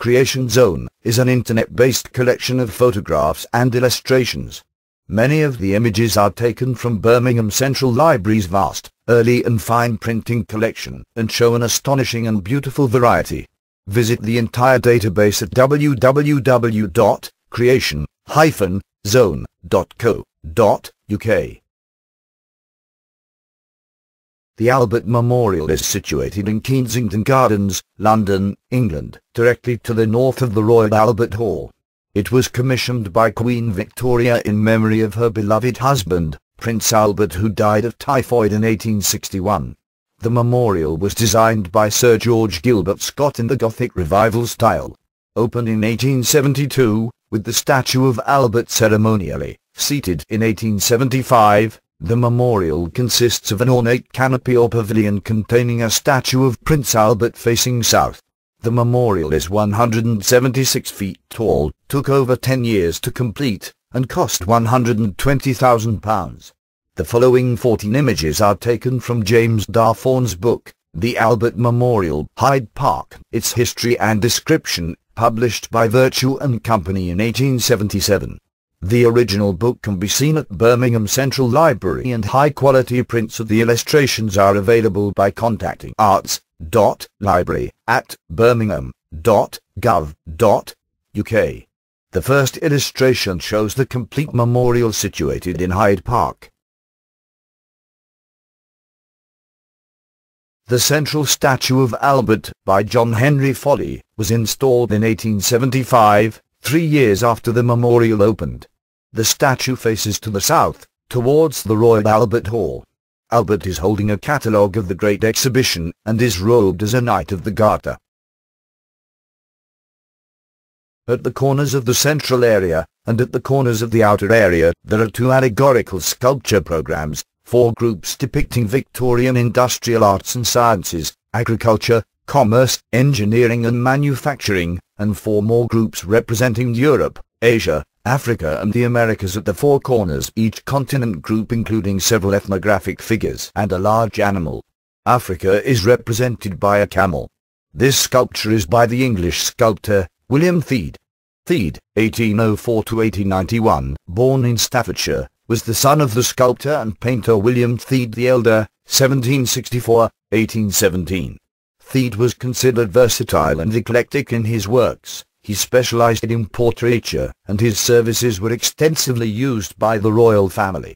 Creation Zone is an internet-based collection of photographs and illustrations. Many of the images are taken from Birmingham Central Library's vast, early and fine printing collection and show an astonishing and beautiful variety. Visit the entire database at www.creation-zone.co.uk. The Albert Memorial is situated in Kensington Gardens, London, England, directly to the north of the Royal Albert Hall. It was commissioned by Queen Victoria in memory of her beloved husband, Prince Albert, who died of typhoid in 1861. The memorial was designed by Sir George Gilbert Scott in the Gothic Revival style. Opened in 1872, with the statue of Albert ceremonially seated in 1875, the memorial consists of an ornate canopy or pavilion containing a statue of Prince Albert facing south. The memorial is 176 feet tall, took over 10 years to complete, and cost £120,000. The following 14 images are taken from James Darthorne's book, The Albert Memorial, Hyde Park, Its History and Description, published by Virtue and Company in 1877. The original book can be seen at Birmingham Central Library, and high-quality prints of the illustrations are available by contacting arts.library@birmingham.gov.uk. The first illustration shows the complete memorial situated in Hyde Park. The central statue of Albert, by John Henry Foley, was installed in 1875, 3 years after the memorial opened. The statue faces to the south, towards the Royal Albert Hall. Albert is holding a catalogue of the Great Exhibition, and is robed as a Knight of the Garter. At the corners of the central area, and at the corners of the outer area, there are 2 allegorical sculpture programs, 4 groups depicting Victorian industrial arts and sciences, agriculture, commerce, engineering and manufacturing, and 4 more groups representing Europe, Asia, Africa and the Americas at the 4 corners, each continent group including several ethnographic figures and a large animal. Africa is represented by a camel. This sculpture is by the English sculptor, William Theed. Theed, 1804–1891, born in Staffordshire, was the son of the sculptor and painter William Theed the Elder, 1764–1817. Theed was considered versatile and eclectic in his works. He specialized in portraiture, and his services were extensively used by the royal family.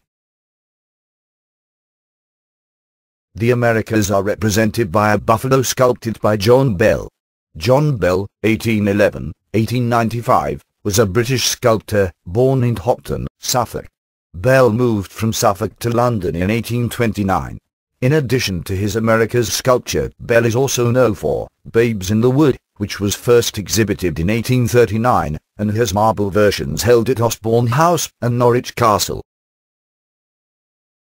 The Americas are represented by a buffalo sculpted by John Bell. John Bell, 1811–1895, was a British sculptor, born in Hopton, Suffolk. Bell moved from Suffolk to London in 1829. In addition to his Americas sculpture, Bell is also known for Babes in the Wood, which was first exhibited in 1839, and has marble versions held at Osborne House and Norwich Castle.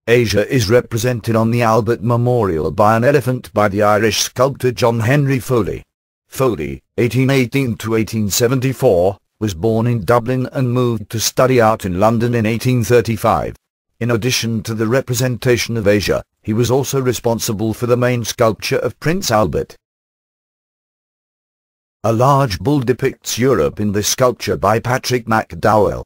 Asia is represented on the Albert Memorial by an elephant by the Irish sculptor John Henry Foley. Foley, 1818–1874, was born in Dublin and moved to study art in London in 1835. In addition to the representation of Asia, he was also responsible for the main sculpture of Prince Albert. A large bull depicts Europe in this sculpture by Patrick McDowell.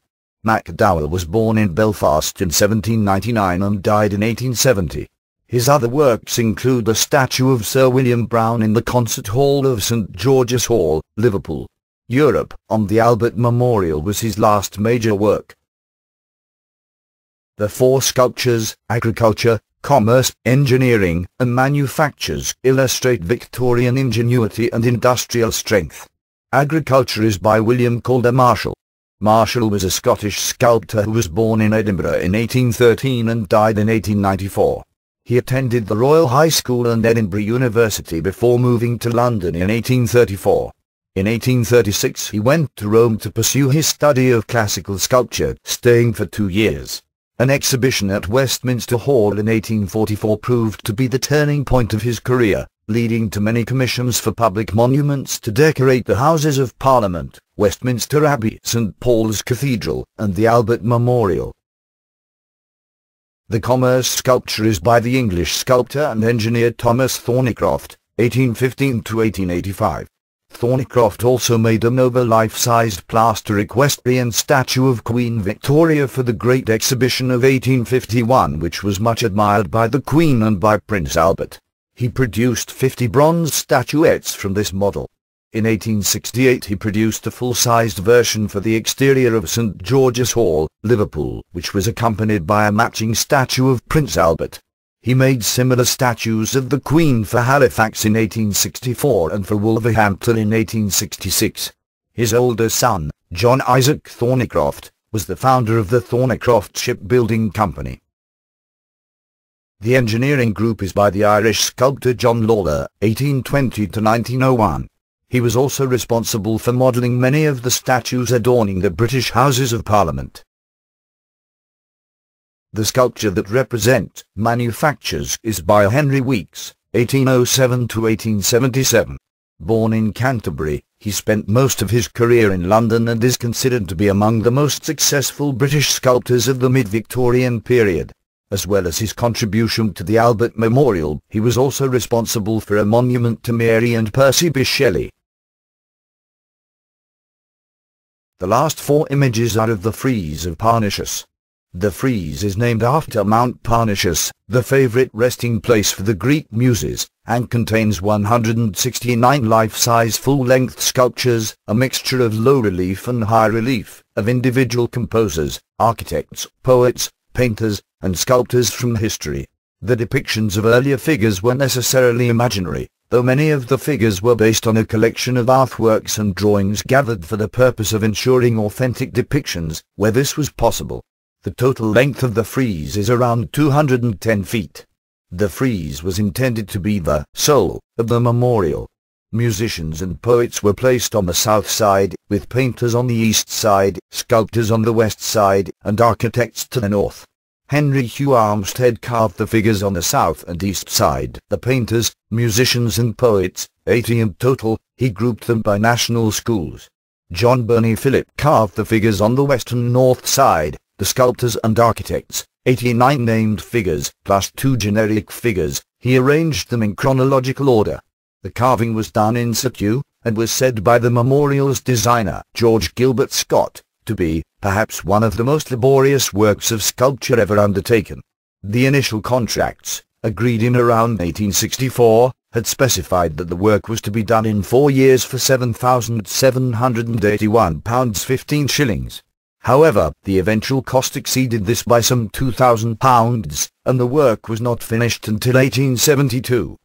McDowell was born in Belfast in 1799 and died in 1870. His other works include a statue of Sir William Browne in the Concert Hall of St George's Hall, Liverpool. Europe, on the Albert Memorial, was his last major work. The 4 sculptures, agriculture, commerce, engineering, and manufactures, illustrate Victorian ingenuity and industrial strength. Agriculture is by William Calder Marshall. Marshall was a Scottish sculptor who was born in Edinburgh in 1813 and died in 1894. He attended the Royal High School and Edinburgh University before moving to London in 1834. In 1836 he went to Rome to pursue his study of classical sculpture, staying for 2 years. An exhibition at Westminster Hall in 1844 proved to be the turning point of his career, leading to many commissions for public monuments to decorate the Houses of Parliament, Westminster Abbey, St Paul's Cathedral, and the Albert Memorial. The commerce sculpture is by the English sculptor and engineer Thomas Thornycroft, 1815–1885. Thornycroft also made a noble life-sized plaster equestrian statue of Queen Victoria for the Great Exhibition of 1851, which was much admired by the Queen and by Prince Albert. He produced 50 bronze statuettes from this model. In 1868 he produced a full-sized version for the exterior of St. George's Hall, Liverpool, which was accompanied by a matching statue of Prince Albert. He made similar statues of the Queen for Halifax in 1864 and for Wolverhampton in 1866. His older son, John Isaac Thornycroft, was the founder of the Thornycroft Shipbuilding Company. The engineering group is by the Irish sculptor John Lawler, 1820 to 1901. He was also responsible for modelling many of the statues adorning the British Houses of Parliament. The sculpture that represents manufactures is by Henry Weeks, 1807 to 1877. Born in Canterbury, he spent most of his career in London and is considered to be among the most successful British sculptors of the mid-Victorian period. As well as his contribution to the Albert Memorial, he was also responsible for a monument to Mary and Percy Bysshe Shelley. The last four images are of the frieze of Parnassus. The frieze is named after Mount Parnassus, the favorite resting place for the Greek muses, and contains 169 life-size full-length sculptures, a mixture of low relief and high relief, of individual composers, architects, poets, painters, and sculptors from history. The depictions of earlier figures were necessarily imaginary, though many of the figures were based on a collection of artworks and drawings gathered for the purpose of ensuring authentic depictions, where this was possible. The total length of the frieze is around 210 feet. The frieze was intended to be the soul of the memorial. Musicians and poets were placed on the south side, with painters on the east side, sculptors on the west side, and architects to the north. Henry Hugh Armstead carved the figures on the south and east side. The painters, musicians and poets, 80 in total, he grouped them by national schools. John Burney Phillip carved the figures on the west and north side. The sculptors and architects, 89 named figures, plus 2 generic figures, he arranged them in chronological order. The carving was done in situ, and was said by the memorial's designer, George Gilbert Scott, to be, perhaps one of the most laborious works of sculpture ever undertaken. The initial contracts, agreed in around 1864, had specified that the work was to be done in 4 years for £7,781 15 shillings. However, the eventual cost exceeded this by some £2,000, and the work was not finished until 1872.